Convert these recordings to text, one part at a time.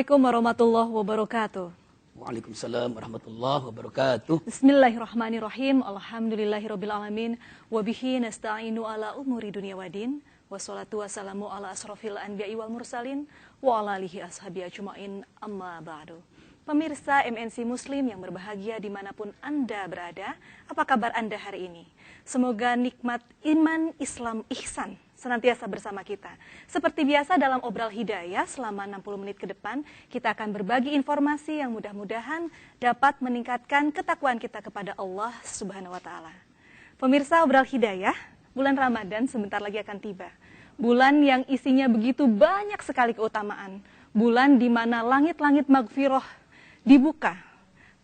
Assalamualaikum warahmatullahi wabarakatuh. Waalaikumsalam warahmatullahi wabarakatuh. Bismillahirrahmanirrahim. Alhamdulillahirabbil alamin wa bihi nasta'inu ala umuri dunya waddin. Wassalatu wassalamu ala asrofil anbiya'i wal mursalin wa ala alihi ashabi ajmain, amma ba'du. Pemirsa MNC Muslim yang berbahagia dimanapun Anda berada, apa kabar Anda hari ini? Semoga nikmat iman, Islam, ihsan senantiasa bersama kita. Seperti biasa dalam Obral Hidayah selama 60 menit ke depan, kita akan berbagi informasi yang mudah-mudahan dapat meningkatkan ketakwaan kita kepada Allah Subhanahu wa Ta'ala. Pemirsa Obral Hidayah, bulan Ramadan sebentar lagi akan tiba. Bulan yang isinya begitu banyak sekali keutamaan. Bulan di mana langit-langit magfirah dibuka,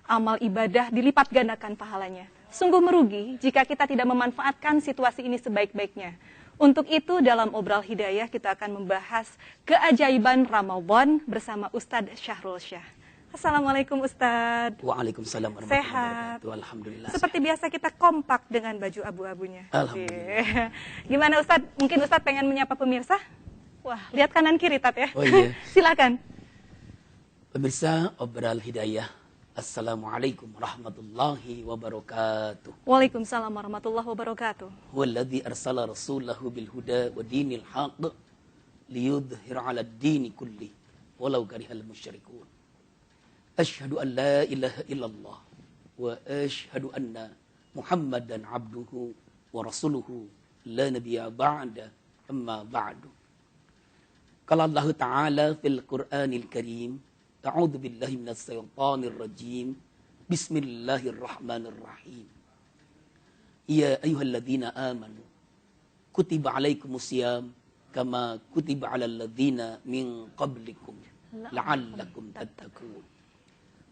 amal ibadah dilipat gandakan pahalanya. Sungguh merugi jika kita tidak memanfaatkan situasi ini sebaik-baiknya. Untuk itu dalam Obral Hidayah kita akan membahas keajaiban Ramadan bersama Ustadz Syahrul Syah. Assalamualaikum Ustadz. Waalaikumsalam warahmatullahi wabarakatuh. Alhamdulillah. Seperti biasa kita kompak dengan baju abu-abunya. Alhamdulillah. Gimana Ustadz? Mungkin Ustadz pengen menyapa pemirsa? Wah, lihat kanan kiri Tat ya. Oh iya. Silakan. Pemirsa Obral Hidayah, Assalamualaikum warahmatullahi wabarakatuh. Waalaikumsalam warahmatullahi wabarakatuh. Walladzi arsala rasulahu bil huda wa dinil haqq liyudhhira 'ala ad-dini kulli walau karihal musyrikun. Asyhadu an la ilaha illallah wa asyhadu anna Muhammadan 'abduhu wa rasuluhu la nabiyya ba'da amma ba'du. Qala Allah Ta'ala fil Qur'anil Karim, A'udzu billahi minas syaitonir rajim. Bismillahirrahmanirrahim. Ya ayyuhalladzina amanu kutiba alaikumusiyam kama kutiba alal ladzina min qablikum la'allakum tattaqun.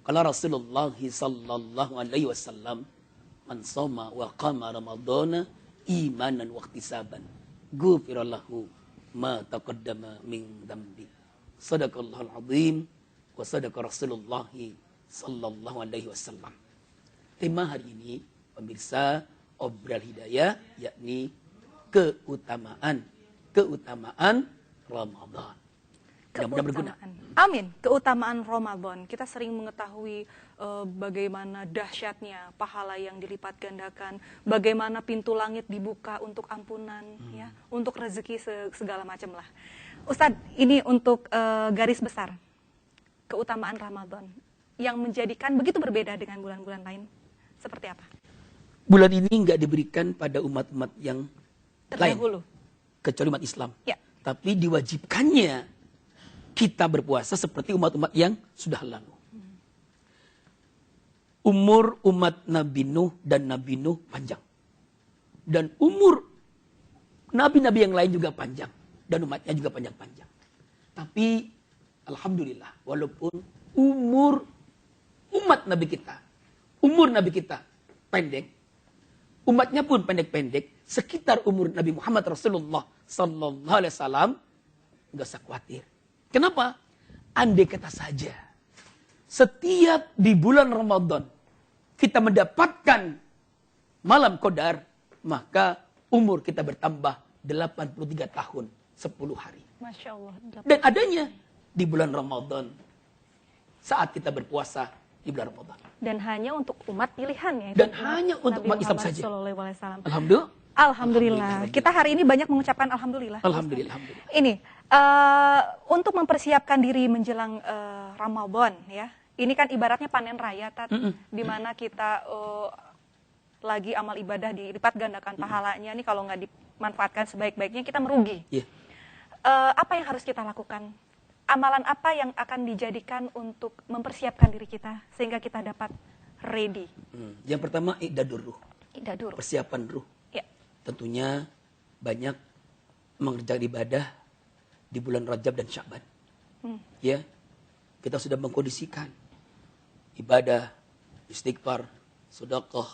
Qala Rasulullah sallallahu alaihi wasallam, man shoma wa qama ramadhana imanan wa ihtisaban ghufira lahu ma taqaddama min dhanbi. Shadaqallahul azim. Wasadaqa Rasulullah sallallahu alaihi wasallam. Tema hari ini pemirsa Obral Hidayah yakni keutamaan Ramadan. Mudah-mudahan berguna. Amin. Keutamaan Ramadan. Kita sering mengetahui bagaimana dahsyatnya pahala yang dilipat gandakan, bagaimana pintu langit dibuka untuk ampunan, ya, untuk rezeki segala macam lah. Ustadz, ini untuk garis besar. Keutamaan Ramadan yang menjadikan begitu berbeda dengan bulan-bulan lain seperti apa? Bulan ini nggak diberikan pada umat-umat yang terdahulu, kecuali umat Islam. Ya. Tapi diwajibkannya kita berpuasa seperti umat-umat yang sudah lalu. Umur umat Nabi Nuh dan Nabi Nuh panjang. Dan umur nabi-nabi yang lain juga panjang. Dan umatnya juga panjang-panjang. Tapi alhamdulillah, walaupun umur Nabi kita pendek, umatnya pun pendek-pendek, sekitar umur Nabi Muhammad Rasulullah sallallahu alaihi wasallam, enggak usah khawatir. Kenapa? Andai kata saja setiap di bulan Ramadan kita mendapatkan malam qadar, maka umur kita bertambah 83 tahun 10 hari. Masya Allah. Dan adanya di bulan Ramadan saat kita berpuasa di bulan Ramadan. Dan hanya untuk umat pilihannya. Dan hanya untuk umat Islam saja. Alhamdulillah. Alhamdulillah. Kita hari ini banyak mengucapkan alhamdulillah. Alhamdulillah. Ini untuk mempersiapkan diri menjelang Ramadan, ya. Ini kan ibaratnya panen raya, Tat, di mana kita lagi amal ibadah dilipat gandakan pahalanya. Ini kalau nggak dimanfaatkan sebaik-baiknya kita merugi. Yeah. Apa yang harus kita lakukan? Amalan apa yang akan dijadikan untuk mempersiapkan diri kita sehingga kita dapat ready? Yang pertama i'dadur ruh. Persiapan ruh. Ya. Tentunya banyak mengerjakan ibadah di bulan Rajab dan Sya'ban. Ya. Kita sudah mengkondisikan ibadah, istighfar, sedekah,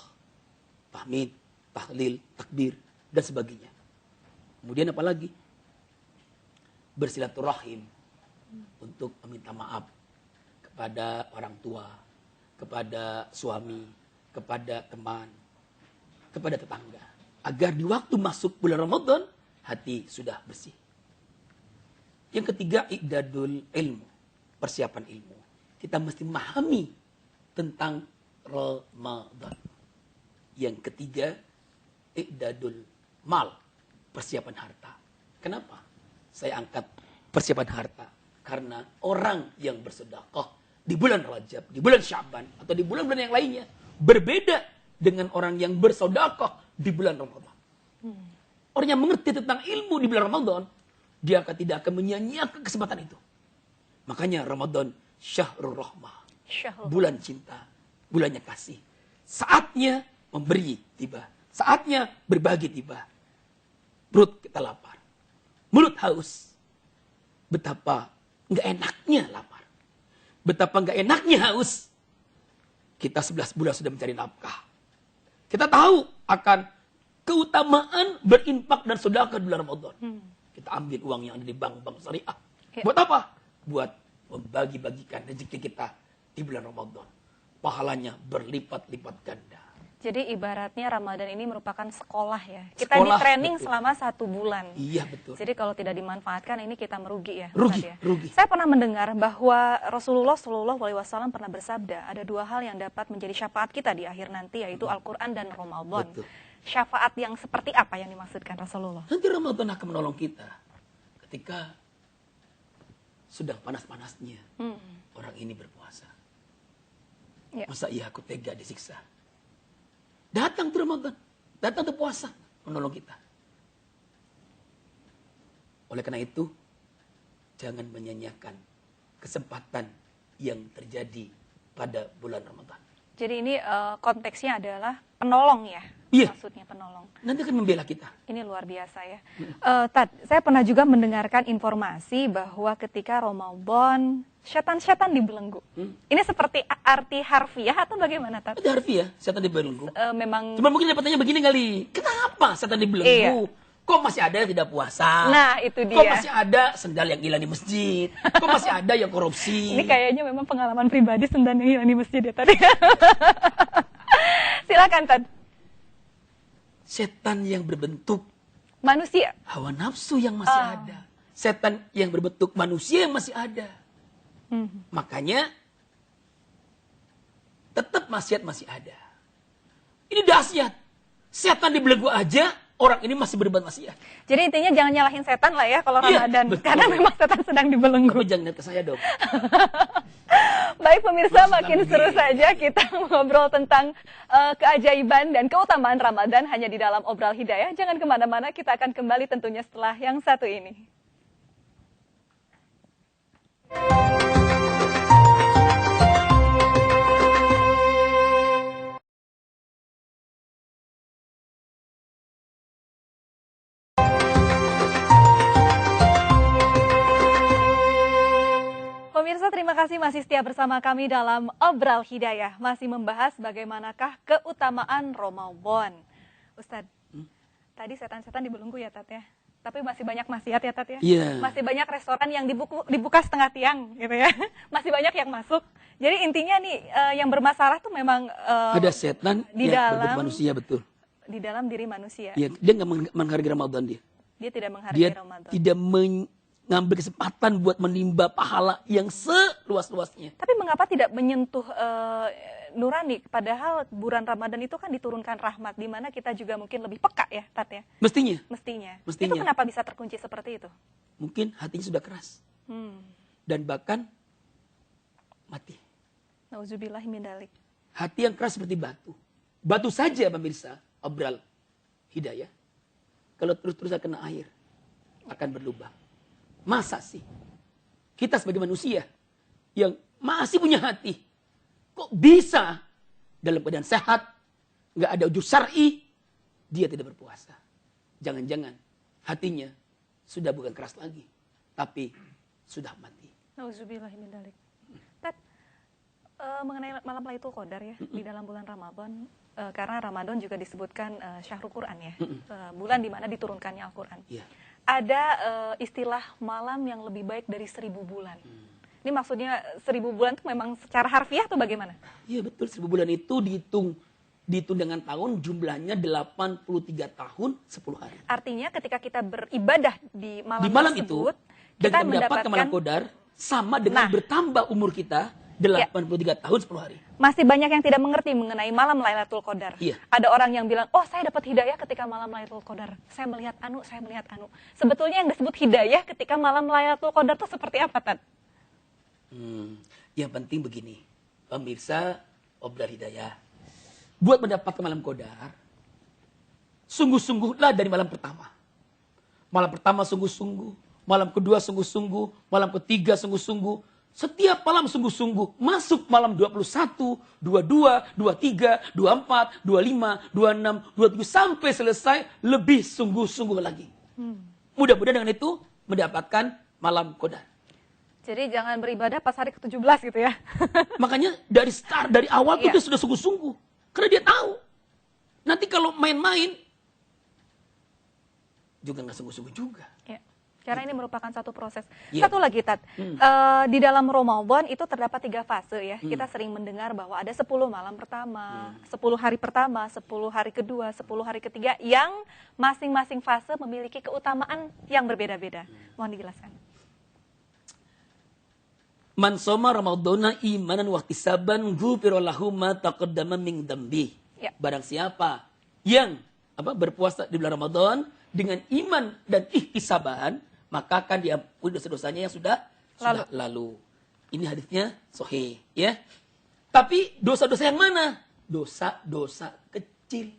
tahmid, tahlil, takbir dan sebagainya. Kemudian apa lagi? Bersilaturahim untuk meminta maaf kepada orang tua, kepada suami, kepada teman, kepada tetangga. Agar di waktu masuk bulan Ramadan, hati sudah bersih. Yang ketiga, i'dadul ilmu. persiapan ilmu. Kita mesti memahami tentang Ramadan. Yang ketiga, i'dadul mal, persiapan harta. Kenapa saya angkat persiapan harta? Karena orang yang bersedekah di bulan Rajab, di bulan Syaban, atau di bulan-bulan yang lainnya, berbeda dengan orang yang bersedekah di bulan Ramadan. Orang yang mengerti tentang ilmu di bulan Ramadan, dia tidak akan menyia-nyiakan kesempatan itu. Makanya Ramadan syahrul rahmah, bulan cinta, bulannya kasih. Saatnya memberi tiba, saatnya berbagi tiba. Perut kita lapar, mulut haus. Betapa nggak enaknya lapar, betapa nggak enaknya haus. Kita 11 bulan sudah mencari nafkah. Kita tahu akan keutamaan berinfak dan sedekah di bulan Ramadan. Kita ambil uang yang ada di bank-bank syariah. Buat apa? Buat membagi-bagikan rezeki kita di bulan Ramadan. Pahalanya berlipat-lipat ganda. Jadi ibaratnya Ramadan ini merupakan sekolah ya. Kita Sekolah, di training betul. selama 1 bulan. Iya, betul. Jadi kalau tidak dimanfaatkan ini kita merugi ya. Rugi, Ustadz ya. rugi. Saya pernah mendengar bahwa Rasulullah SAW pernah bersabda ada 2 hal yang dapat menjadi syafaat kita di akhir nanti, yaitu Al-Quran dan Ramadan. Betul. Syafaat yang seperti apa yang dimaksudkan Rasulullah? Nanti Ramadan akan menolong kita ketika sudah panas-panasnya orang ini berpuasa. Ya. Masa iya aku tega disiksa? Datang tuh Ramadan, datang tuh puasa menolong kita. Oleh karena itu, jangan menyanyiakan kesempatan yang terjadi pada bulan Ramadan. Jadi ini konteksnya adalah penolong ya? Iya. Maksudnya penolong. Nanti akan membela kita. Ini luar biasa ya. Tad, saya pernah juga mendengarkan informasi bahwa ketika Ramadan, setan-setan dibelenggu. Ini seperti arti harfiah atau bagaimana, Tad? Ada harfiah, setan dibelenggu. Memang. Cuma mungkin pertanyaan begini kali, kenapa setan dibelenggu? Kok masih ada yang tidak puasa? Nah, itu dia. Kok masih ada sendal yang hilang di masjid? Kok masih ada yang korupsi? Ini kayaknya memang pengalaman pribadi sendal yang hilang di masjid ya, Tad. Silakan, Tad. Setan yang berbentuk Manusia. hawa nafsu yang masih ada. Setan yang berbentuk manusia yang masih ada. Makanya tetap maksiat masih ada. Ini dahsyat. Setan dibelenggu aja, orang ini masih berbuat maksiat. Jadi intinya jangan nyalahin setan lah ya kalau Iya, Ramadan. betul. Karena memang setan sedang dibelenggu. Kamu jangan lihat ke saya dong. Baik pemirsa, Maksud makin kami seru gini. saja kita ngobrol tentang keajaiban dan keutamaan Ramadan hanya di dalam Obral Hidayah. Jangan kemana-mana, kita akan kembali tentunya setelah yang satu ini. Pemirsa, terima kasih masih setia bersama kami dalam Obral Hidayah. Masih membahas bagaimanakah keutamaan Ramadan. Ustadz, tadi setan-setan dibelenggu ya, Tat ya? Tapi masih banyak maksiat ya, Tat ya? Iya. Masih banyak restoran yang dibuka setengah tiang gitu ya. Masih banyak yang masuk. Jadi intinya nih, yang bermasalah tuh memang Ada setan di yang berbentuk dalam- manusia, betul. di dalam diri manusia. Ya, dia nggak menghargai Ramadan dia. Dia tidak Dia menghargai Ramadan. tidak mengambil kesempatan buat menimba pahala yang seluas-luasnya. Tapi mengapa tidak menyentuh nurani? Padahal bulan Ramadan itu kan diturunkan rahmat, di mana kita juga mungkin lebih peka ya, Tat ya? Mestinya, Mestinya. Mestinya. Itu kenapa bisa terkunci seperti itu? mungkin hatinya sudah keras. Dan bahkan mati. Nauzubillahi min dzalik. Hati yang keras seperti batu. Batu saja pemirsa, Obral Hidayah. Kalau terus-terusan kena air, akan berlubang. Masa sih kita sebagai manusia yang masih punya hati, kok bisa dalam keadaan sehat, nggak ada ujur syar'i, dia tidak berpuasa? Jangan-jangan hatinya sudah bukan keras lagi, tapi sudah mati. Nauzubillahi min dzalik. Tat, mengenai malam Lailatul Qadar ya, di dalam bulan Ramadan, karena Ramadan juga disebutkan syahrul Quran ya, bulan di mana diturunkannya Al-Quran. Iya. Ada istilah malam yang lebih baik dari 1000 bulan. Ini maksudnya 1000 bulan itu memang secara harfiah atau bagaimana? Iya betul, 1000 bulan itu dihitung dengan tahun, jumlahnya 83 tahun 10 hari. Artinya ketika kita beribadah di malam, Di malam tersebut, itu, dan kita mendapatkan malam mendapatkan Qadar, sama dengan Nah. bertambah umur kita 83 tahun 10 hari. Masih banyak yang tidak mengerti mengenai malam Lailatul Qadar. Iya. Ada orang yang bilang, oh saya dapat hidayah ketika malam Lailatul Qadar. Saya melihat anu, saya melihat anu. Sebetulnya yang disebut hidayah ketika malam Lailatul Qadar itu seperti apa, Tad? Yang penting begini, pemirsa Obral Hidayah. Buat mendapatkan malam Qadar, sungguh-sungguhlah dari malam pertama. Malam pertama sungguh-sungguh, malam kedua sungguh-sungguh, malam ketiga sungguh-sungguh. Setiap malam sungguh-sungguh, masuk malam 21, 22, 23, 24, 25, 26, 27, sampai selesai lebih sungguh-sungguh lagi. Mudah-mudahan dengan itu mendapatkan malam Qadar. Jadi jangan beribadah pas hari ke-17 gitu ya. Makanya dari awal Iya. tuh dia sudah sungguh-sungguh. Karena dia tahu. Nanti kalau main-main, juga nggak sungguh-sungguh juga. Ya. Karena ini merupakan satu proses. Iya. Satu lagi, Tat. Di dalam Ramadan itu terdapat 3 fase ya. Kita sering mendengar bahwa ada 10 malam pertama, 10 hari pertama, 10 hari kedua, 10 hari ketiga, yang masing-masing fase memiliki keutamaan yang berbeda-beda. Mohon dijelaskan. Man soma Ramadana imanan wa ihtisaban ghufira lahu ma taqaddama min dzambi. Ya. Barang siapa yang berpuasa di bulan Ramadan dengan iman dan ihtisaban, maka akan diampuni dosa-dosanya yang sudah lalu. Ini hadisnya sahih, ya. Tapi dosa-dosa yang mana? Dosa-dosa kecil.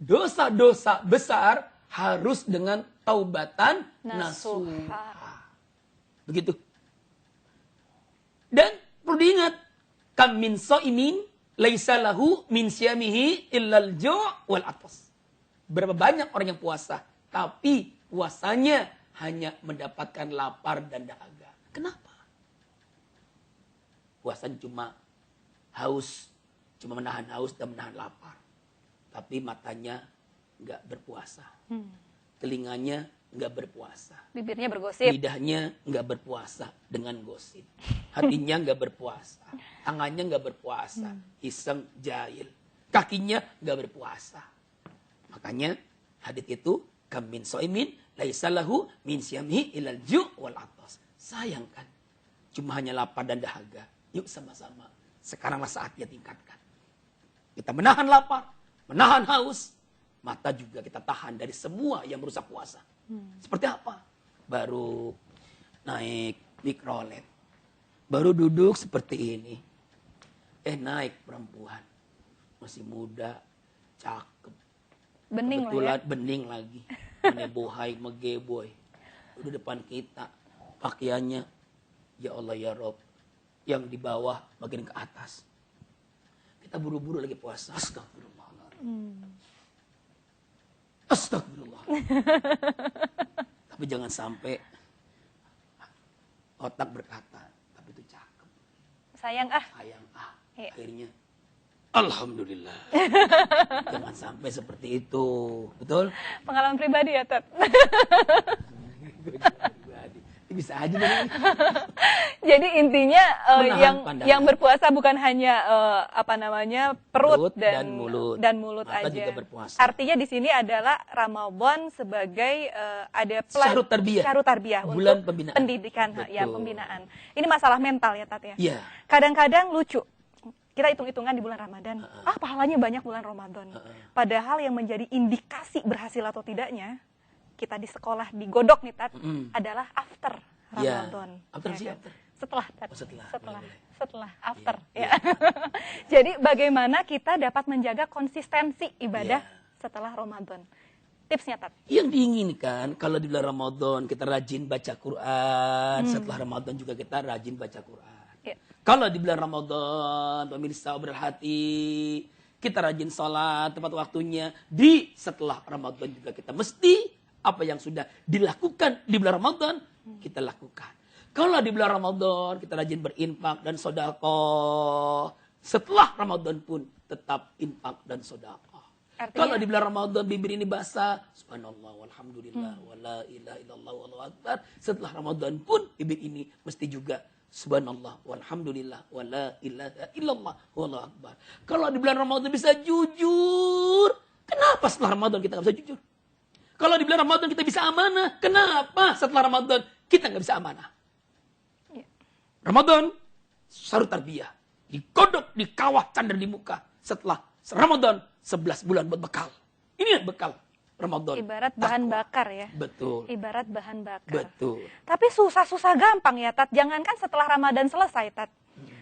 Dosa-dosa besar harus dengan taubatan nasuha. Begitu. Dan perlu diingat, kam min shaimin laisa lahu min siyamihi illal ju' wal atas. Berapa banyak orang yang puasa, tapi puasanya hanya mendapatkan lapar dan dahaga. Kenapa? Puasanya cuma haus, cuma menahan haus dan menahan lapar. Tapi matanya enggak berpuasa. Telinganya enggak berpuasa. Bibirnya bergosip. Lidahnya enggak berpuasa dengan gosip. Hatinya enggak berpuasa. Tangannya enggak berpuasa. Iseng, jahil. Kakinya enggak berpuasa. Makanya hadits itu kam min shaimin laisa lahu min siyamihi ilal ju' wal atas. Sayangkan cuma hanya lapar dan dahaga. Yuk sama-sama sekaranglah saatnya tingkatkan. Kita menahan lapar, menahan haus, mata juga kita tahan dari semua yang merusak puasa. Seperti apa? Baru naik mikrolet, baru duduk seperti ini. Naik perempuan, masih muda, cakep. Bening Kebetulan lah ya. bening lagi. Menebohai, megeboy. Udah depan kita. Pakaiannya, ya Allah ya Rob. Yang di bawah makin ke atas. Kita buru-buru lagi puasa. Astagfirullahaladzim. Astagfirullah. Tapi jangan sampai otak berkata, tapi itu cakep. Sayang Sayang Iya. Akhirnya alhamdulillah. Jangan sampai seperti itu. Betul? Pengalaman pribadi ya, Tat. Bisa aja nih. Jadi intinya Menahan pandangan. yang berpuasa bukan hanya perut dan mulut Mata aja. juga berpuasa. Artinya di sini adalah Ramadan sebagai ada Syahrut tarbiyah bulan untuk pembinaan. pendidikan, ya Betul. pembinaan. Ini masalah mental ya, Tat ya. Iya. Kadang-kadang lucu. Kita hitung-hitungan di bulan Ramadan. Pahalanya banyak bulan Ramadan. Padahal yang menjadi indikasi berhasil atau tidaknya, kita di sekolah digodok nih, Tat, adalah after Ya. Ramadan. After Ya sih, kan? after. Setelah, Tat. Oh, setelah. Setelah after. Iya, Ya. Jadi bagaimana kita dapat menjaga konsistensi ibadah Iya. setelah Ramadan? Tipsnya, Tat. Yang diinginkan kalau di bulan Ramadan kita rajin baca Quran, setelah Ramadan juga kita rajin baca Quran. Ya. Kalau di bulan Ramadan, pemirsa berhati, kita rajin sholat tepat waktunya. Setelah Ramadan juga kita mesti apa yang sudah dilakukan di bulan Ramadan, kita lakukan. Kalau di bulan Ramadan kita rajin berinfak dan sedekah, setelah Ramadan pun tetap infak dan sedekah. Artinya- Kalau di bulan Ramadan bibir ini basah, subhanallah walhamdulillah wala ilaha illallah wallahu akbar. Setelah Ramadan pun bibir ini mesti juga subhanallah walhamdulillah wala ilaha illallah wallahu akbar. Kalau di bulan Ramadan bisa jujur, kenapa setelah Ramadan kita nggak bisa jujur? Kalau di bulan Ramadan kita bisa amanah, kenapa setelah Ramadan kita nggak bisa amanah? Ramadan, sarut tarbiyah. Dikodok, dikawah, candar di muka. Setelah Ramadan, 11 bulan buat bekal. Ini bekal Ramadan. Ibarat bahan bakar ya. Betul. Ibarat bahan bakar. Betul. Tapi susah-susah gampang ya, Tat. Jangankan setelah Ramadan selesai, Tat.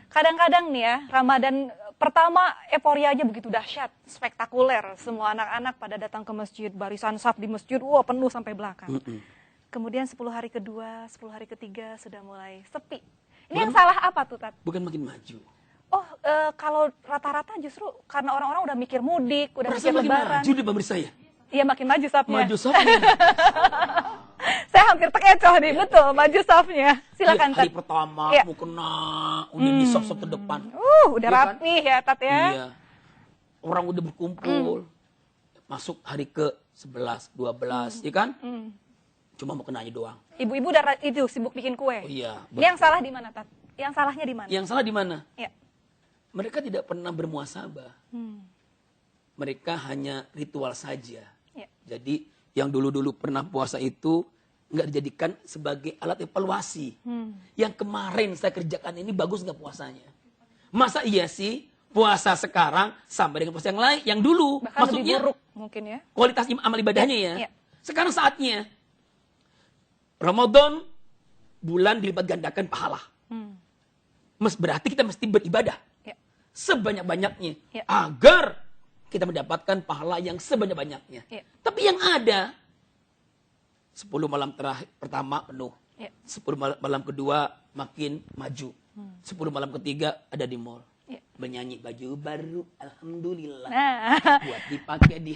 Kadang-kadang nih ya, Ramadan pertama euforia aja begitu dahsyat, spektakuler. Semua anak-anak pada datang ke masjid, barisan saf di masjid, wah penuh sampai belakang. Kemudian 10 hari kedua, 10 hari ketiga sudah mulai sepi. Ini yang salah apa tuh, Tat? Bukan makin maju. Oh, kalau rata-rata justru karena orang-orang udah mikir mudik, udah Merasa mikir makin lebaran. maju di pemirsa ya? Iya, makin maju safnya. Maju safnya. Saya hampir terkecoh nih, betul, maju safnya. Silakan, Hari Tat. pertama, Iya. mau kena, udah di saf terdepan. Udah Iya kan? rapi ya, Tat ya. Iya. Orang udah berkumpul. Masuk hari ke 11, 12, ya kan? Cuma mau kenanya doang. Ibu-ibu udah itu sibuk bikin kue. Oh iya. Ini yang salah di mana, Tat? Yang salahnya di mana? Yang salah di mana? Ya. Mereka tidak pernah bermuasabah. Mereka hanya ritual saja. Ya. Jadi yang dulu-dulu pernah puasa itu nggak dijadikan sebagai alat evaluasi. Yang kemarin saya kerjakan ini bagus nggak puasanya? Masa iya sih puasa sekarang sama dengan puasa yang lain, yang dulu? Bahkan lebih Maksudnya buruk mungkin ya. kualitas amal ibadahnya ya. Ya. Sekarang saatnya Ramadan bulan dilipat gandakan pahala. Berarti kita mesti beribadah Ya. sebanyak-banyaknya Ya. agar kita mendapatkan pahala yang sebanyak-banyaknya. Ya. Tapi yang ada 10 malam terakhir pertama penuh. Ya. 10 malam kedua makin maju. 10 malam ketiga ada di mall. Ya. Menyanyi baju baru, alhamdulillah. Nah, Buat dipakai di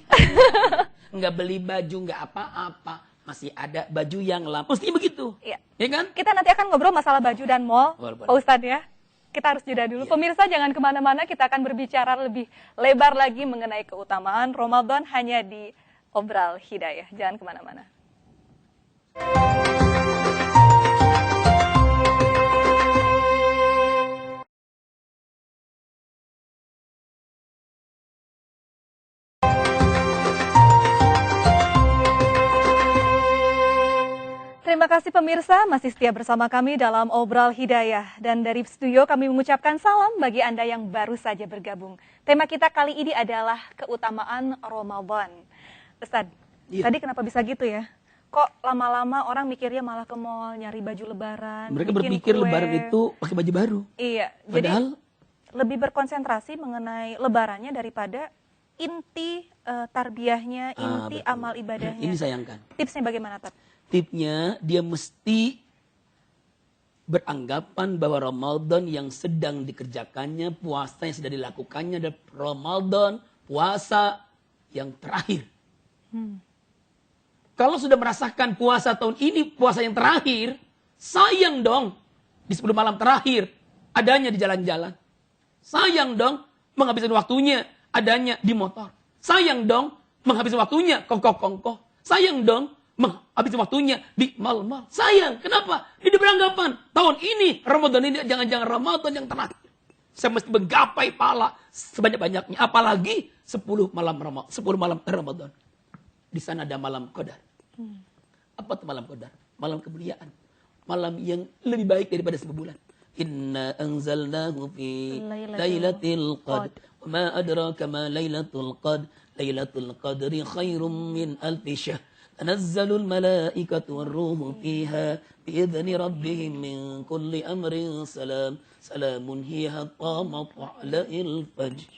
nggak beli baju, nggak apa-apa. Masih ada baju yang lama. Mestinya begitu. ya. Ya kan? Kita nanti akan ngobrol masalah baju dan mall, Boleh. Pak Ustadz ya. Kita harus jeda dulu. Pemirsa jangan kemana-mana, kita akan berbicara lebih lebar lagi mengenai keutamaan Ramadan hanya di Obral Hidayah. Jangan kemana-mana. Terima kasih pemirsa, masih setia bersama kami dalam Obral Hidayah. Dan dari studio kami mengucapkan salam bagi Anda yang baru saja bergabung. Tema kita kali ini adalah keutamaan Ramadan. Ustadz, Iya. tadi kenapa bisa gitu ya? Kok lama-lama orang mikirnya malah ke mall, nyari baju lebaran, Mereka bikin berpikir kue. lebaran itu pakai baju baru. Iya, Padahal jadi lebih berkonsentrasi mengenai lebarannya daripada inti tarbiyahnya, inti betul. amal ibadahnya. Ini sayangkan. Tipsnya bagaimana, Tat? Tipnya dia mesti beranggapan bahwa Ramadan yang sedang dikerjakannya, puasa yang sedang dilakukannya adalah Ramadan, puasa yang terakhir. Kalau sudah merasakan puasa tahun ini, puasa yang terakhir, sayang dong di 10 malam terakhir adanya di jalan-jalan. Sayang dong menghabiskan waktunya adanya di motor. Sayang dong menghabiskan waktunya kongkoh-kongkoh. Sayang dong menghabiskan waktunya di mal-mal. Sayang, kenapa? Dia beranggapan tahun ini, Ramadan ini jangan-jangan Ramadan yang terakhir. Saya mesti menggapai pahala sebanyak-banyaknya. Apalagi 10 malam Ramadan. Di sana ada malam Qadar. Apa itu malam Qadar? Malam kemuliaan. Malam yang lebih baik daripada 10 bulan. Inna anzalnahu fi lailatul qadr. Wa ma adraka ma lailatul qadr. Lailatul qadri khairum min alfi syahr. Tanazzalul malaikatu warruhu fiha biidzni rabbihim min kulli amrin salam. Salamun hiya hatta matla'il fajr.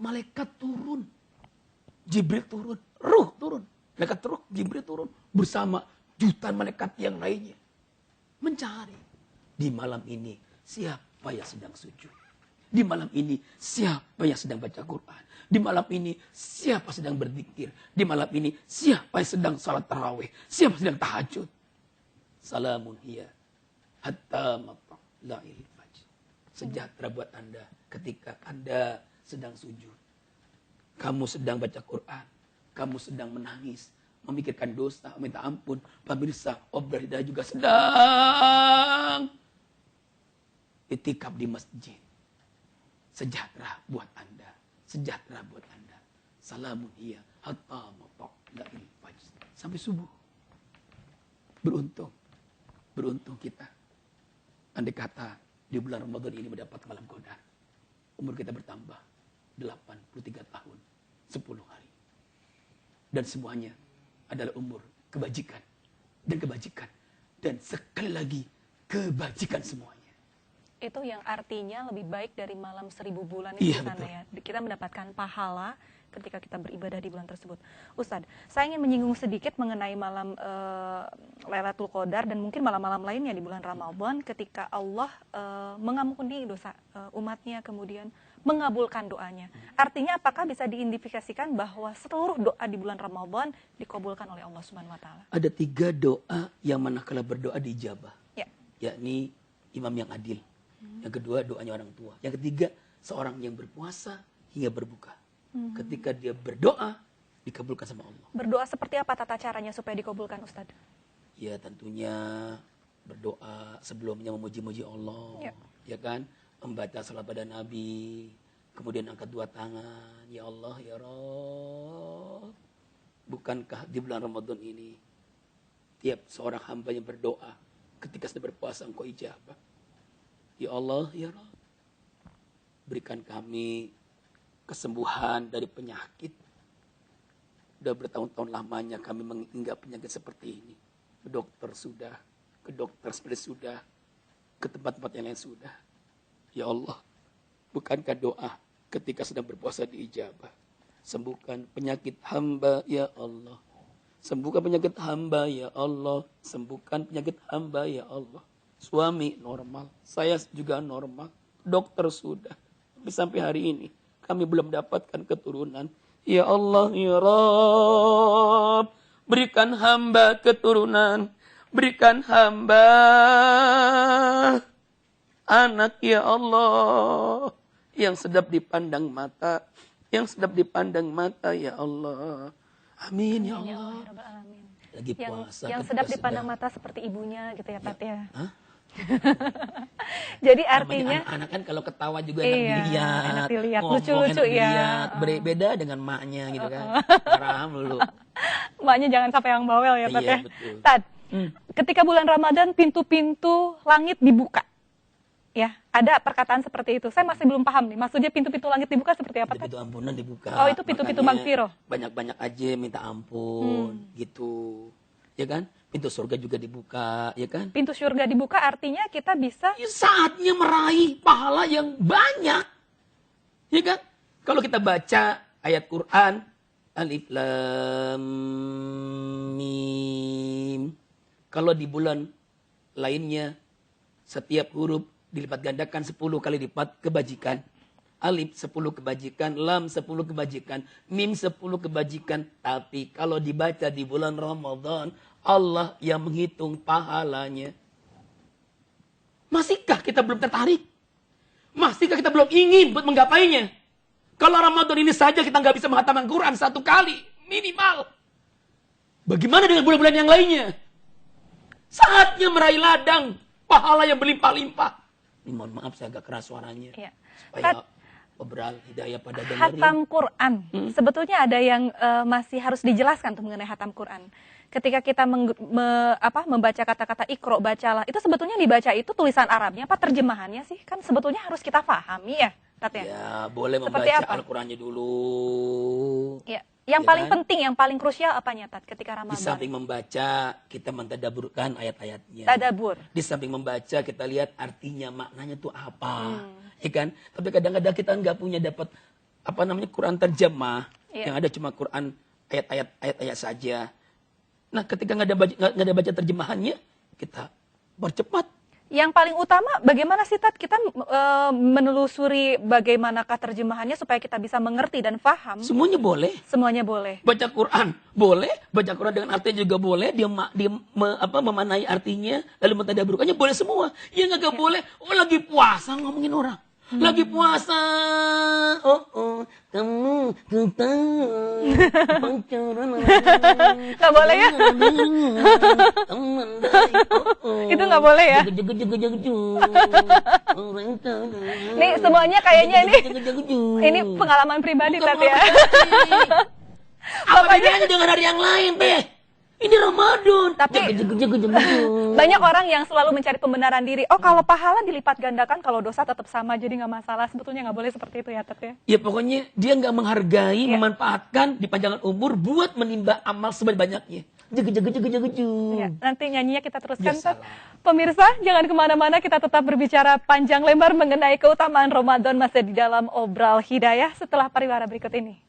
Malaikat turun. Jibril turun, ruh turun. Malaikat turun, Jibril turun bersama jutaan malaikat yang lainnya. Mencari di malam ini siapa yang sedang sujud. Di malam ini siapa yang sedang baca Quran. Di malam ini siapa sedang berzikir. Di malam ini siapa yang sedang salat tarawih. Siapa sedang tahajud. Salamun hiya hatta matla'il fajr. Sejahtera buat Anda ketika Anda sedang sujud. Kamu sedang baca Quran, kamu sedang menangis, memikirkan dosa, minta ampun. Pemirsa, Obral Hidayah juga sedang itikaf di masjid. Sejahtera buat Anda, sejahtera buat Anda. Salamun hiya hatta matla'il fajr. Sampai subuh. Beruntung kita. andai kata di bulan Ramadan ini mendapat malam qadar, umur kita bertambah 83 tahun, 10 hari. Dan semuanya adalah umur kebajikan. Dan kebajikan. Dan sekali lagi, kebajikan semuanya. Itu yang artinya lebih baik dari malam 1000 bulan Iya, itu sana betul. ya. Kita mendapatkan pahala ketika kita beribadah di bulan tersebut. Ustadz, saya ingin menyinggung sedikit mengenai malam Lailatul Qadar dan mungkin malam-malam lainnya di bulan Ramadan ketika Allah mengampuni dosa umatnya, kemudian mengabulkan doanya. Artinya apakah bisa diidentifikasikan bahwa seluruh doa di bulan Ramadan dikabulkan oleh Allah Subhanahu wa taala? Ada 3 doa yang manakala berdoa diijabah. Ya. Yakni imam yang adil. Yang kedua, doanya orang tua. Yang ketiga, seorang yang berpuasa hingga berbuka. Ketika dia berdoa, dikabulkan sama Allah. Berdoa seperti apa tata caranya supaya dikabulkan, Ustadz? Ya tentunya berdoa sebelumnya memuji-muji Allah. Ya. Ya kan? Membaca salat pada Nabi. Kemudian angkat 2 tangan. Ya Allah, ya Rabb. Bukankah di bulan Ramadan ini tiap seorang hamba yang berdoa ketika sedang berpuasa engkau ijabah. Ya Allah, ya Rabb. Berikan kami kesembuhan dari penyakit. Sudah bertahun-tahun lamanya kami mengingat penyakit seperti ini. Ke dokter sudah, ke dokter spesialis sudah, ke tempat-tempat yang lain sudah. Ya Allah, bukankah doa ketika sedang berpuasa diijabah? Sembuhkan penyakit hamba, ya Allah. Sembuhkan penyakit hamba, ya Allah. Sembuhkan penyakit hamba, ya Allah. Suami normal, saya juga normal. Dokter sudah. Tapi sampai hari ini kami belum mendapatkan keturunan. Ya Allah, ya Rabb, berikan hamba keturunan. Berikan hamba anak, ya Allah, yang sedap dipandang mata. Yang sedap dipandang mata, ya Allah. Amin, ya Allah. Ya Rabbal Alamin. Lagi puasa. Yang ketika sedap dipandang sedang- mata seperti ibunya gitu ya, Tat ya. Hah? Jadi Namanya artinya anak-anak kan kalau ketawa juga enak Iya, dilihat. enak dilihat. Ngomong Lucu-lucu enak ya. dilihat. Beda dengan maknya gitu kan. Haram dulu. emaknya jangan sampai yang bawel ya, Tat Iya, ya. betul. Tat, ketika bulan Ramadan pintu-pintu langit dibuka. Ya, ada perkataan seperti itu. Saya masih belum paham nih. Maksudnya pintu-pintu langit dibuka seperti apa, Tat? Pintu ampunan dibuka. Oh, itu pintu-pintu Makanya magfirah. Banyak-banyak aja minta ampun gitu. Ya kan? Pintu surga juga dibuka, ya kan? Pintu surga dibuka artinya kita bisa Ya, saatnya meraih pahala yang banyak. Ya kan? Kalau kita baca ayat Quran, Alif Lam Mim. Kalau di bulan lainnya, setiap huruf dilipat gandakan 10 kali lipat kebajikan. Alif 10 kebajikan, Lam 10 kebajikan, Mim 10 kebajikan. Tapi kalau dibaca di bulan Ramadan, Allah yang menghitung pahalanya. Masihkah kita belum tertarik? Masihkah kita belum ingin buat menggapainya? Kalau Ramadan ini saja kita nggak bisa menghatamkan Quran 1 kali, minimal. Bagaimana dengan bulan-bulan yang lainnya? Saatnya meraih ladang pahala yang berlimpah-limpah. Ini mohon maaf saya agak keras suaranya. ya, Supaya obrol hidayah pada dengerin. hatam Quran. Sebetulnya ada yang masih harus dijelaskan tuh mengenai hatam Quran. Ketika kita membaca kata-kata Iqra, bacalah, itu sebetulnya dibaca itu tulisan Arabnya apa terjemahannya sih? Kan sebetulnya harus kita pahami ya, Tat ya. Ya, boleh Seperti membaca apa? Al-Qurannya dulu. Ya. Yang Ya paling kan? penting, yang paling krusial apanya, Tat, ketika Di Ramadan? samping membaca, kita mentadaburkan ayat-ayatnya. Tadabur. Di samping membaca, kita lihat artinya, maknanya itu apa. Ya kan? Tapi kadang-kadang kita nggak punya dapat Quran terjemah. Iya. Yang ada cuma Quran ayat-ayat saja. Nah, ketika nggak ada baca terjemahannya, kita percepat. Yang paling utama bagaimana sih, Tat, kita menelusuri bagaimanakah terjemahannya supaya kita bisa mengerti dan paham? Semuanya boleh. Semuanya boleh. Baca Quran boleh, baca Quran dengan artinya juga boleh, dia memanai artinya, lalu mentadaburkannya boleh semua. Yang nggak boleh, lagi puasa ngomongin orang. Lagi puasa, kamu tahu pacaran Nggak boleh ya? teman baik, Itu nggak boleh ya? Nih semuanya kayaknya ini pengalaman pribadi, Tat ya. Apa bedanya dengan hari yang lain, teh? Ini Ramadan. Tapi Banyak orang yang selalu mencari pembenaran diri. Oh, kalau pahala dilipat gandakan, kalau dosa tetap sama, jadi nggak masalah. Sebetulnya nggak boleh seperti itu ya, Tat ya. Ya pokoknya dia nggak menghargai, memanfaatkan dipanjangkan umur buat menimba amal sebanyak-banyaknya. Jaga. Ya, nanti nyanyinya kita teruskan, Ya, Tat. Pemirsa, jangan kemana-mana, kita tetap berbicara panjang lebar mengenai keutamaan Ramadan masih di dalam Obral Hidayah setelah pariwara berikut ini.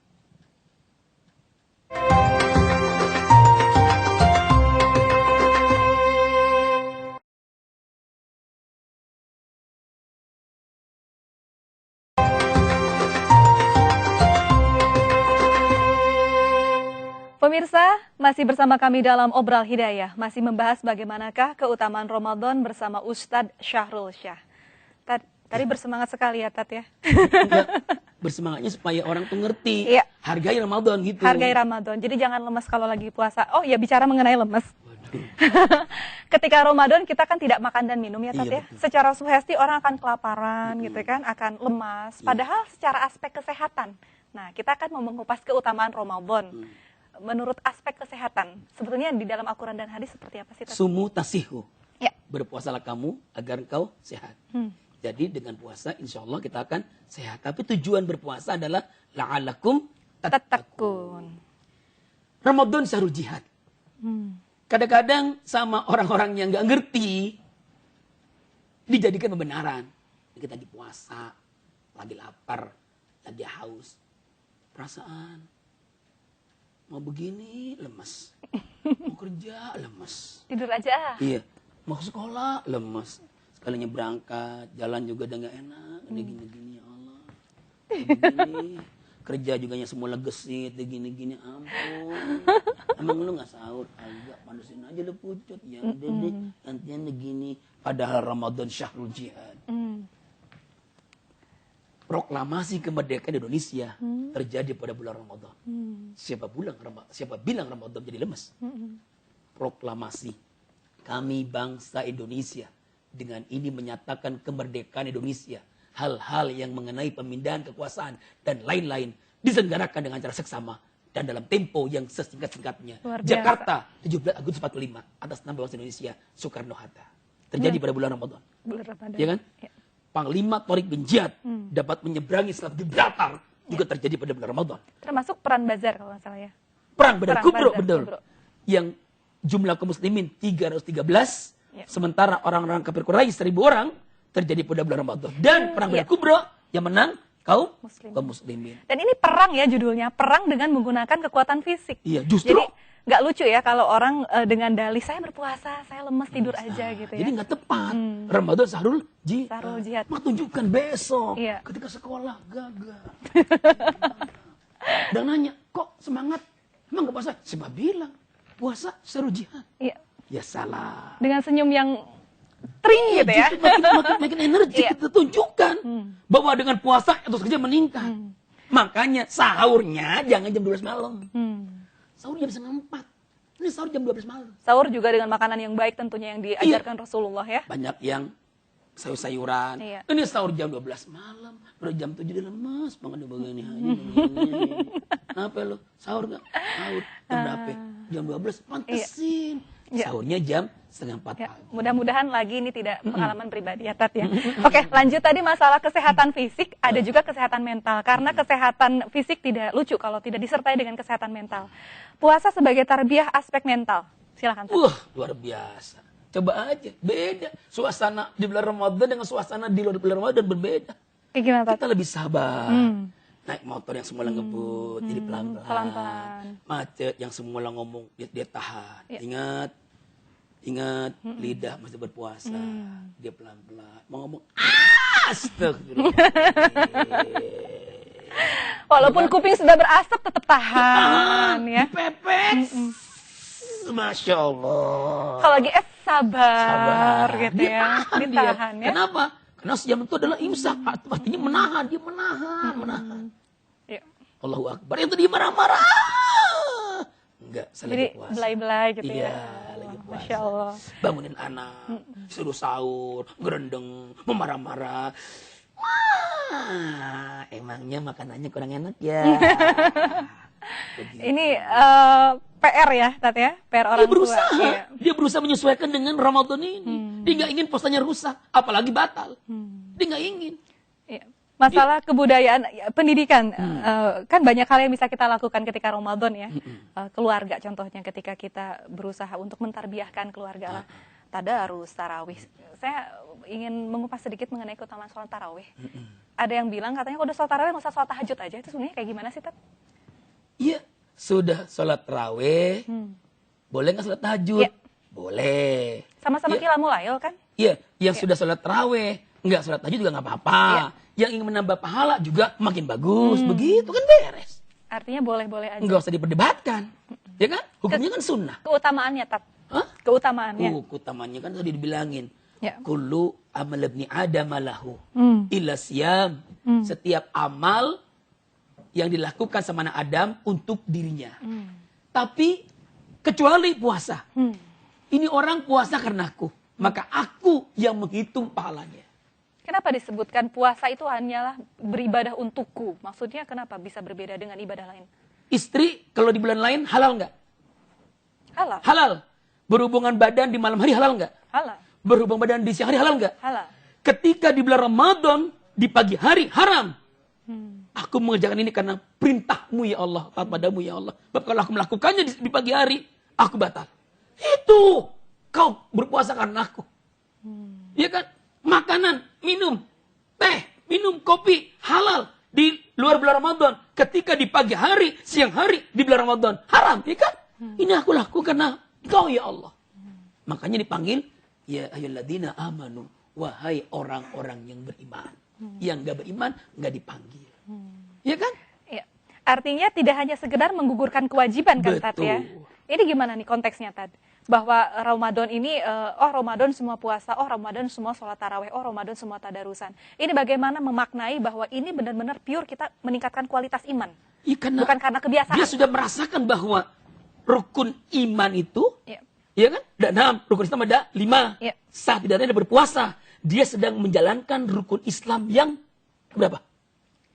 Pemirsa, masih bersama kami dalam Obral Hidayah, masih membahas bagaimanakah keutamaan Ramadan bersama Ustadz Syahrul Syah. Tadi bersemangat sekali ya, Tat ya. Enggak, bersemangatnya supaya orang tuh ngerti, Iya. hargai Ramadan gitu. Hargai Ramadan, jadi jangan lemas kalau lagi puasa. Oh ya, bicara mengenai lemas. Ketika Ramadan kita kan tidak makan dan minum ya, Tat Iya, ya. betul. Secara suhesti orang akan kelaparan gitu kan, akan lemas. Padahal secara aspek kesehatan. Nah, kita akan mau mengupas keutamaan Ramadan. Menurut aspek kesehatan, sebetulnya di dalam Al-Quran dan hadis seperti apa sih, Tat? Sumu tasihu. Ya. Berpuasalah kamu agar engkau sehat. Jadi dengan puasa insya Allah kita akan sehat. Tapi tujuan berpuasa adalah la'alakum tattaqun. Tattaqun. Ramadan syahrul jihad. Kadang-kadang sama orang-orang yang nggak ngerti dijadikan pembenaran. Kita lagi puasa, lagi lapar, lagi haus. Perasaan mau begini lemes, mau kerja lemes, Tidur aja. iya, mau sekolah lemes, sekalinya berangkat jalan juga udah nggak enak, udah gini-gini ya Allah, gini, kerja juga yang semula gesit, udah gini-gini, ampun, emang lu nggak sahur, agak panusin aja lu pucut, ya udah deh, nantinya gini, padahal Ramadan syahrul jihad. Proklamasi kemerdekaan Indonesia terjadi pada bulan Ramadan. Siapa bilang Ramadan jadi lemes? Proklamasi kami bangsa Indonesia dengan ini menyatakan kemerdekaan Indonesia. Hal-hal yang mengenai pemindahan kekuasaan dan lain-lain diselenggarakan dengan cara seksama dan dalam tempo yang sesingkat-singkatnya. Jakarta 17 Agustus 45 atas nama bangsa Indonesia Soekarno-Hatta. Terjadi pada bulan Ramadan. Bulan Ramadan. Ya kan? Ya. Panglima Tariq bin Ziyad dapat menyeberangi Selat Gibraltar juga terjadi pada bulan Ramadan. Termasuk perang Bazar kalau nggak salah ya. Perang Badar Kubro, Badar betul. Kubro. Yang jumlah kaum muslimin 313, Ya. sementara orang-orang kafir Quraisy 1000 orang terjadi pada bulan Ramadan. Dan perang Badar Kubro yang menang kaum muslimin. Dan ini perang ya judulnya, perang dengan menggunakan kekuatan fisik. Iya, justru Jadi nggak lucu ya kalau orang dengan dalih saya berpuasa, saya lemes tidur aja gitu ya. jadi nggak tepat. Ramadan syahrul Syahrul jihad. Maka tunjukkan besok Iya. ketika sekolah gagal. Dan nanya, kok semangat? Emang nggak puasa? Siapa bilang puasa syahrul jihad? Iya. Ya salah. Dengan senyum yang tring gitu ya. Justru makin energi Iya. kita tunjukkan bahwa dengan puasa itu kerja meningkat. Makanya sahurnya jangan jam 12 malam. Sahur jam setengah 4. Ini sahur jam 12 malam. Sahur juga dengan makanan yang baik tentunya yang diajarkan Rasulullah ya. Banyak yang sayur-sayuran. Iya. Ini sahur jam 12 malam. Udah jam 7 udah lemas. Banget begini. Kenapa lo? Sahur gak? Sahur. Jam berapa? Jam 12. Pantesin. Iya. Sahurnya jam setengah 4 Ya, pagi. mudah-mudahan lagi ini tidak pengalaman pribadi ya, Tat ya. Oke, lanjut tadi masalah kesehatan fisik, ada juga kesehatan mental. Karena kesehatan fisik tidak lucu kalau tidak disertai dengan kesehatan mental. Puasa sebagai tarbiyah aspek mental. Silakan, Tat. Luar biasa. Coba aja. Beda. Suasana di bulan Ramadan dengan suasana di luar bulan Ramadan berbeda. Kayak gimana, Tat? Kita lebih sabar. Naik motor yang semula ngebut, jadi pelan-pelan. Pelan-pelan. Macet yang semula ngomong, dia tahan. Ya. Ingat, lidah masih berpuasa. Dia pelan-pelan. Mau ngomong, astagfirullah. Walaupun kuping sudah berasap tetap tahan ya. Dipepet. Masya Allah. Kalau lagi sabar gitu Dia ya. tahan dia. Ditahan ya. Kenapa? Karena sejam itu adalah imsak. Artinya menahan. Dia menahan. Ya. Allahu Akbar. Itu dia marah-marah. Enggak, saya Jadi lagi puasa. belai-belai gitu Iya, ya. lagi puasa. Masya Allah. Bangunin anak, suruh sahur, gerendeng, memarah-marah. Wah, emangnya makanannya kurang enak ya. Begitu. Ini PR ya, Tat ya, PR orang Dia berusaha, tua. Iya. dia berusaha menyesuaikan dengan Ramadan ini. Dia nggak ingin puasanya rusak, apalagi batal. Dia nggak ingin. Iya. Masalah kebudayaan, ya, pendidikan, kan banyak hal yang bisa kita lakukan ketika Ramadan ya. Keluarga contohnya ketika kita berusaha untuk mentarbiahkan keluarga lah. Tadarus, tarawih. Saya ingin mengupas sedikit mengenai keutamaan sholat tarawih. Ada yang bilang katanya kalau udah sholat tarawih nggak usah sholat tahajud aja. Itu sebenarnya kayak gimana sih, Tat? Iya, sudah sholat tarawih, boleh nggak sholat tahajud? Iya. Boleh. Sama-sama Iya. qiyamul lail kan? Iya, yang sudah sholat tarawih, nggak sholat tahajud juga nggak apa-apa. Iya. Yang ingin menambah pahala juga makin bagus, begitu kan beres. Artinya boleh-boleh aja. Nggak usah diperdebatkan, ya kan? Hukumnya kan sunnah. Keutamaannya, Tat. Hah? Keutamaannya. Utamanya kan tadi dibilangin. Ya. Kullu amal ibni Adam lahu illa siyam. Setiap amal yang dilakukan sama anak Adam untuk dirinya. Tapi kecuali puasa. Ini orang puasa karena aku. Maka aku yang menghitung pahalanya. Kenapa disebutkan puasa itu hanyalah beribadah untukku? Maksudnya kenapa bisa berbeda dengan ibadah lain? Istri kalau di bulan lain halal nggak? Halal. Halal. Berhubungan badan di malam hari halal nggak? Halal. Berhubungan badan di siang hari halal nggak? Halal. Ketika di bulan Ramadan di pagi hari haram. Aku mengerjakan ini karena perintahmu ya Allah, taat padamu ya Allah. Sebab kalau aku melakukannya di pagi hari, aku batal. Itu kau berpuasa karena aku. Ya kan? Makanan, minum, teh, minum kopi halal di luar bulan Ramadan. Ketika di pagi hari, siang hari di bulan Ramadan haram, ya kan? Ini aku lakukan karena kau ya Allah. Makanya dipanggil ya ayyuhalladzina amanu, wahai orang-orang yang beriman. Yang gak beriman gak dipanggil. Ya kan? Iya. Artinya tidak hanya sekedar menggugurkan kewajiban kan, Tat ya? Ini gimana nih konteksnya, Tat? Bahwa Ramadan ini, Ramadan semua puasa, Ramadan semua sholat tarawih, Ramadan semua tadarusan. Ini bagaimana memaknai bahwa ini benar-benar pure kita meningkatkan kualitas iman. Ya, Bukan karena kebiasaan. Dia sudah merasakan bahwa rukun iman itu, Iya. ya kan? Dan rukun Islam ada 5. Iya. Sah tidak ada berpuasa. Dia sedang menjalankan rukun Islam yang berapa?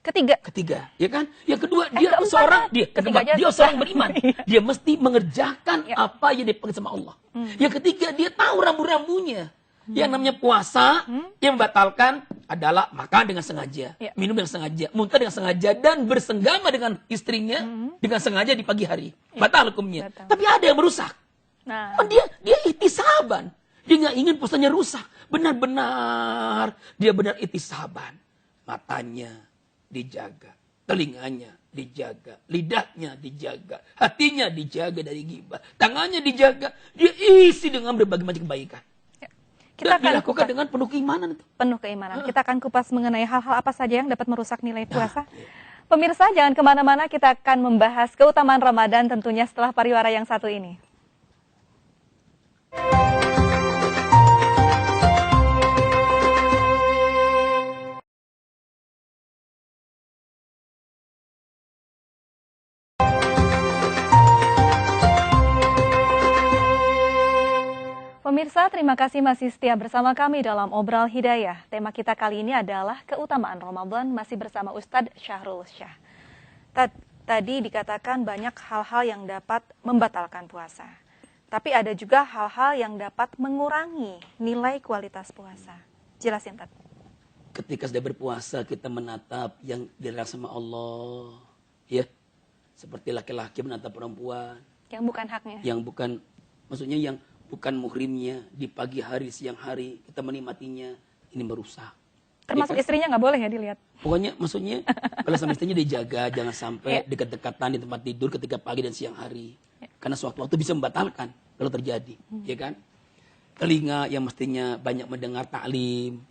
Ketiga, ya kan? Yang kedua, dia seorang beriman. Dia mesti mengerjakan Ya. apa yang dipanggil sama Allah. Yang ketiga, dia tahu rambu-rambunya. Yang namanya puasa, yang membatalkan adalah makan dengan sengaja, Ya. minum dengan sengaja, muntah dengan sengaja, dan bersenggama dengan istrinya dengan sengaja di pagi hari. Batal hukumnya. Batal. Tapi ada yang merusak. Nah, Oh, dia ihtisaban. Dia nggak ingin puasanya rusak. Benar-benar dia benar ihtisaban. Matanya dijaga, telinganya dijaga, lidahnya dijaga, hatinya dijaga dari ghibah, tangannya dijaga, dia isi dengan berbagai macam kebaikan. kita Dan akan dilakukan dengan penuh keimanan itu. penuh keimanan. Kita akan kupas mengenai hal-hal apa saja yang dapat merusak nilai puasa. Pemirsa, jangan kemana-mana, kita akan membahas keutamaan Ramadan tentunya setelah pariwara yang satu ini. Pemirsa, terima kasih masih setia bersama kami dalam Obral Hidayah. Tema kita kali ini adalah keutamaan Ramadan, masih bersama Ustadz Syahrul Syah. Tadi dikatakan banyak hal-hal yang dapat membatalkan puasa. Tapi ada juga hal-hal yang dapat mengurangi nilai kualitas puasa. Jelasin, Tat. Ketika sudah berpuasa, kita menatap yang dilarang sama Allah. Ya, seperti laki-laki menatap perempuan. Yang bukan haknya. Yang bukan, maksudnya yang bukan muhrimnya, di pagi hari, siang hari, kita menikmatinya, ini merusak. Termasuk Ya kan? istrinya nggak boleh ya dilihat. Pokoknya maksudnya, kalau sama istrinya dijaga, jangan sampai dekat-dekatan di tempat tidur ketika pagi dan siang hari. Karena sewaktu-waktu bisa membatalkan kalau terjadi. Ya kan? Telinga yang mestinya banyak mendengar taklim,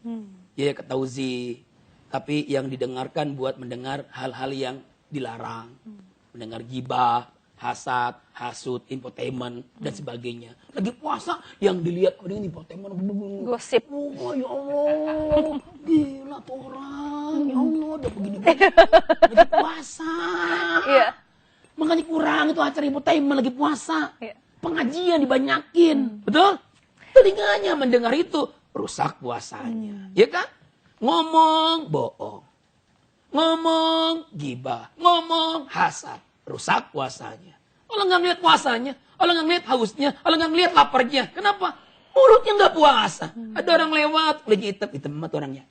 ya ketauzi, tapi yang didengarkan buat mendengar hal-hal yang dilarang. Mendengar gibah, hasad, hasud, infotainment, dan sebagainya. Lagi puasa, yang dilihat dengan infotainment. Gosip. Oh ya Allah, gila tuh orang. Ya Allah, udah begini. Lagi puasa. Iya. Makanya kurang itu acara infotainment lagi puasa. Iya. Pengajian dibanyakin. Betul? Telinganya mendengar itu, rusak puasanya. Ya kan? Ngomong, bohong. Ngomong, gibah. Ngomong, hasad. Rusak puasanya. Allah nggak ngeliat puasanya, Allah nggak ngeliat hausnya, Allah nggak ngeliat laparnya. Kenapa? Mulutnya nggak puasa. Ada orang lewat, kulitnya hitam banget orangnya.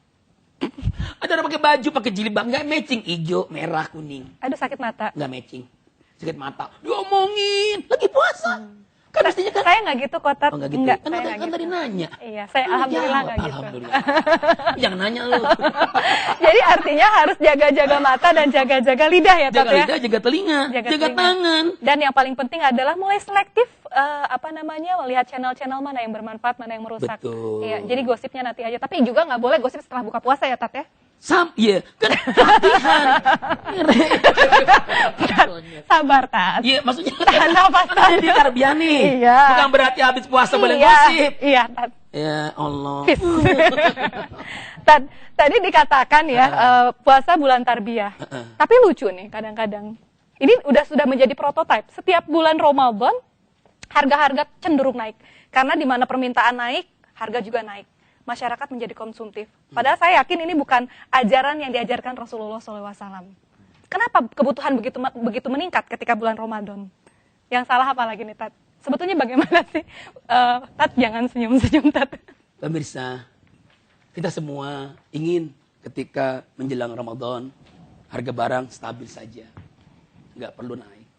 Ada orang pakai baju, pakai jilbab, nggak matching, hijau, merah, kuning. Aduh, sakit mata. Nggak matching, sakit mata. Diomongin, lagi puasa. Kan mestinya kan. Saya nggak gitu kok, Tat. Oh, nggak gitu. Enggak, Kan, saya kan, nggak kan gitu. tadi nanya. Iya, saya alhamdulillah nggak gitu. Alhamdulillah. Jangan nanya lu. Jadi artinya harus jaga-jaga mata dan jaga-jaga lidah ya, Tat Jaga ya. lidah, jaga telinga, jaga telinga. tangan. Dan yang paling penting adalah mulai selektif melihat channel-channel mana yang bermanfaat, mana yang merusak. Betul. Iya, jadi gosipnya nanti aja. Tapi juga nggak boleh gosip setelah buka puasa ya, Tat ya. Iya, kan latihan. Sabar, Tat. Iya, maksudnya Tahan nafas, Tat. jadi tarbiyah nih. Iya. Bukan berarti habis puasa boleh Iya, gosip. iya, Tat. Ya Allah. Tadi dikatakan ya puasa bulan tarbiyah. Tapi lucu nih kadang-kadang. Ini sudah menjadi prototipe. Setiap bulan Ramadan harga-harga cenderung naik. Karena di mana permintaan naik, harga juga naik. Masyarakat menjadi konsumtif. Padahal saya yakin ini bukan ajaran yang diajarkan Rasulullah SAW. Kenapa kebutuhan begitu meningkat ketika bulan Ramadan? Yang salah apa lagi nih, Tat? Sebetulnya bagaimana sih? Tat, jangan senyum-senyum, Tat. Pemirsa, kita semua ingin ketika menjelang Ramadan, harga barang stabil saja. Nggak perlu naik.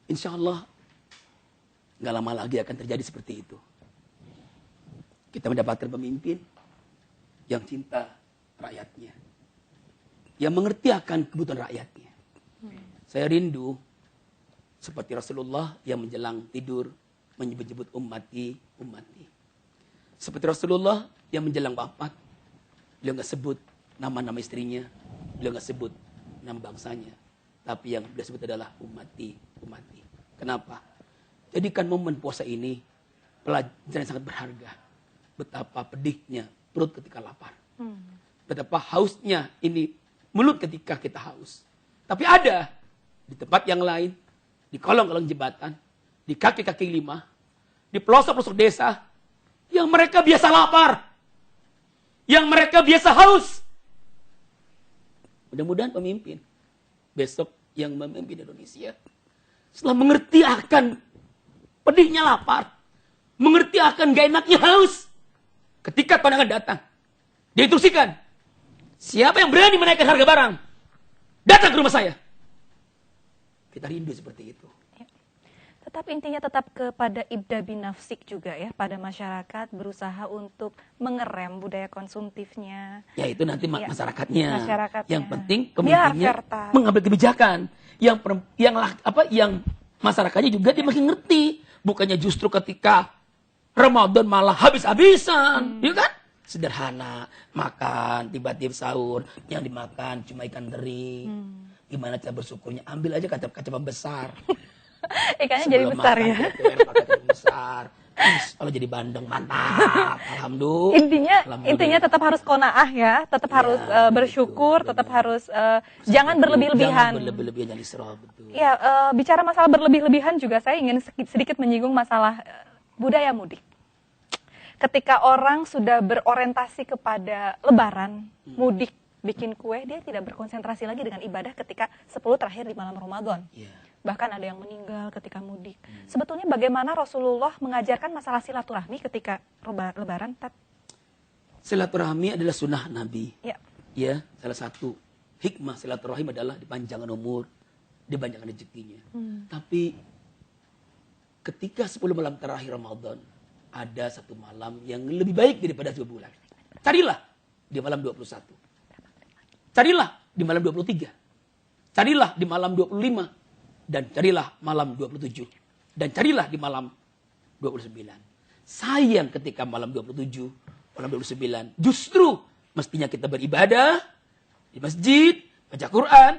Insya Allah, nggak lama lagi akan terjadi seperti itu. Kita mendapatkan pemimpin yang cinta rakyatnya. Yang mengerti akan kebutuhan rakyatnya. Saya rindu seperti Rasulullah yang menjelang tidur menyebut-nyebut ummati, ummati. Seperti Rasulullah yang menjelang wafat, beliau nggak sebut nama-nama istrinya, beliau nggak sebut nama bangsanya, tapi yang beliau sebut adalah ummati, ummati. Kenapa? Jadikan momen puasa ini pelajaran yang sangat berharga. Betapa pedihnya perut ketika lapar. Betapa hausnya ini mulut ketika kita haus. Tapi ada di tempat yang lain, di kolong-kolong jembatan, di kaki-kaki lima, di pelosok-pelosok desa, yang mereka biasa lapar, yang mereka biasa haus. Mudah-mudahan pemimpin besok yang memimpin Indonesia setelah mengerti akan pedihnya lapar, mengerti akan gak enaknya haus, ketika Tuhan akan datang, dia instruksikan, siapa yang berani menaikkan harga barang, datang ke rumah saya. Kita rindu seperti itu. Tetap intinya tetap kepada ibda bin nafsik juga ya, pada masyarakat berusaha untuk mengerem budaya konsumtifnya. Ya itu nanti masyarakatnya. Yang penting pemimpinnya mengambil kebijakan. Yang masyarakatnya juga dia makin ngerti. Bukannya justru ketika Ramadan malah habis-habisan, ya kan? Sederhana, makan, tiba-tiba sahur, yang dimakan cuma ikan teri. Gimana cara bersyukurnya? Ambil aja kaca besar. Ikannya jadi besar ya. Pakai besar. Kalau jadi bandeng mantap. Alhamdulillah. Intinya tetap harus qanaah ya, tetap harus bersyukur, tetap harus jangan berlebih-lebihan. Jangan berlebih-lebihan, jangan isra, betul. Ya, bicara masalah berlebih-lebihan juga saya ingin sedikit menyinggung masalah budaya mudik. Ketika orang sudah berorientasi kepada lebaran, mudik, bikin kue, dia tidak berkonsentrasi lagi dengan ibadah ketika 10 terakhir di malam Ramadan. Bahkan ada yang meninggal ketika mudik. Sebetulnya bagaimana Rasulullah mengajarkan masalah silaturahmi ketika lebaran, Tat? Silaturahmi adalah sunnah Nabi. Ya, salah satu hikmah silaturahim adalah dipanjangkan umur, dipanjangkan rezekinya. Tapi ketika 10 malam terakhir Ramadan, ada satu malam yang lebih baik daripada 10 bulan. Carilah di malam 21. Carilah di malam 23. Carilah di malam 25. Dan carilah malam 27. Dan carilah di malam 29. Sayang ketika malam 27, malam 29, justru mestinya kita beribadah di masjid, baca Quran,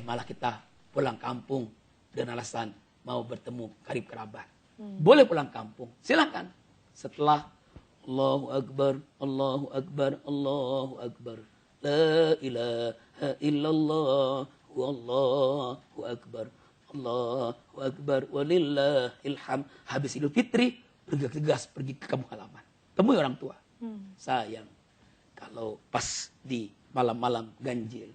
malah kita pulang kampung dengan alasan mau bertemu karib kerabat. Boleh pulang kampung, silakan. Setelah Allahu Akbar, Allahu Akbar, Allahu Akbar. La ilaha illallah, wallahu akbar. Allahu Akbar, walillahil hamd. Habis Idul Fitri, bergegas pergi ke kampung halaman. Temui orang tua. Sayang, kalau pas di malam-malam ganjil,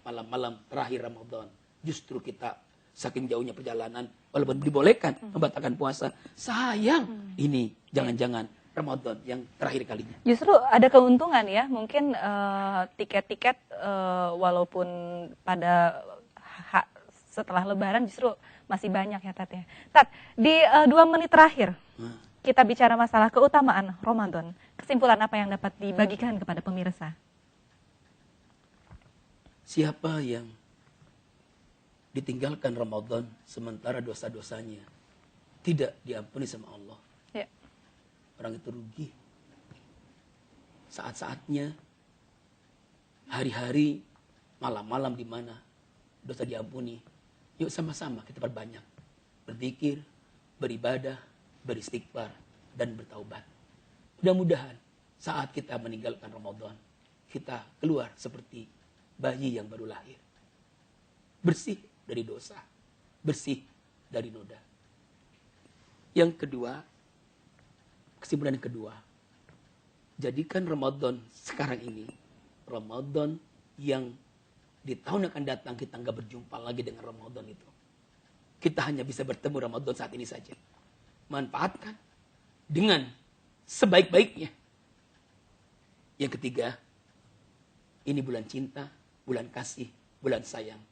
malam-malam terakhir Ramadan, justru kita saking jauhnya perjalanan, walaupun dibolehkan membatalkan puasa, sayang ini jangan-jangan Ramadan yang terakhir kalinya. Justru ada keuntungan ya, mungkin tiket-tiket walaupun pada setelah Lebaran justru masih banyak ya Tat ya. Tat, di 2 menit terakhir kita bicara masalah keutamaan Ramadan. Kesimpulan apa yang dapat dibagikan kepada pemirsa? Siapa yang ditinggalkan Ramadan sementara dosa-dosanya tidak diampuni sama Allah, Ya. orang itu rugi. Saat-saatnya, hari-hari, malam-malam di mana dosa diampuni, yuk sama-sama kita perbanyak berzikir, beribadah, beristighfar, dan bertaubat. Mudah-mudahan saat kita meninggalkan Ramadan, kita keluar seperti bayi yang baru lahir, bersih dari dosa, bersih dari noda. Yang kedua, kesimpulan yang kedua, jadikan Ramadan sekarang ini Ramadan yang di tahun yang akan datang kita nggak berjumpa lagi dengan Ramadan itu. Kita hanya bisa bertemu Ramadan saat ini saja. Manfaatkan dengan sebaik-baiknya. Yang ketiga, ini bulan cinta, bulan kasih, bulan sayang.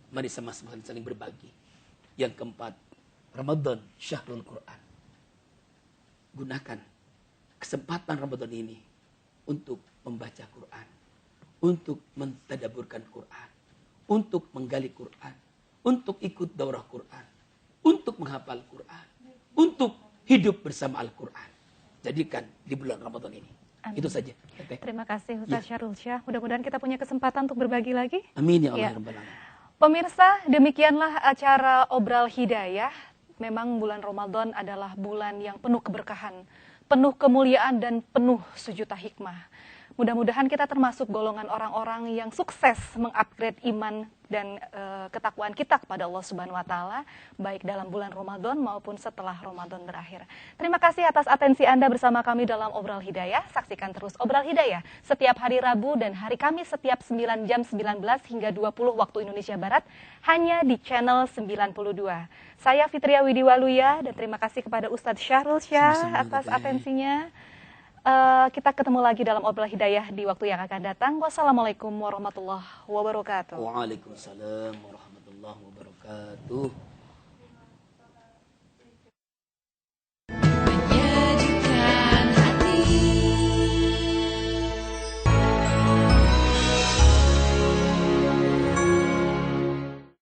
Mari sama-sama saling berbagi. Yang keempat, Ramadan Syahrul Quran. Gunakan kesempatan Ramadan ini untuk membaca Quran, untuk mentadaburkan Quran, untuk menggali Quran, untuk ikut daurah Quran, untuk menghafal Quran, untuk hidup bersama Al-Quran. Jadikan di bulan Ramadan ini. Amin. Itu saja. Terima kasih Ustaz Syahrul Syah. Mudah-mudahan kita punya kesempatan untuk berbagi lagi. Amin ya Allah. Ya. Rabbal alamin. Pemirsa, demikianlah acara Obral Hidayah. Memang bulan Ramadan adalah bulan yang penuh keberkahan, penuh kemuliaan, dan penuh sejuta hikmah. Mudah-mudahan kita termasuk golongan orang-orang yang sukses mengupgrade iman dan ketakwaan kita kepada Allah Subhanahu wa taala, baik dalam bulan Ramadan maupun setelah Ramadan berakhir. Terima kasih atas atensi Anda bersama kami dalam Obral Hidayah. Saksikan terus Obral Hidayah setiap hari Rabu dan hari Kamis setiap 9 jam 19 hingga 20 waktu Indonesia Barat hanya di channel 92. Saya Fitria Widiwaluya dan terima kasih kepada Ustadz Syahrul Syah atas atensinya. Kita ketemu lagi dalam Obral Hidayah di waktu yang akan datang. Wassalamualaikum warahmatullahi wabarakatuh. Waalaikumsalam warahmatullahi wabarakatuh.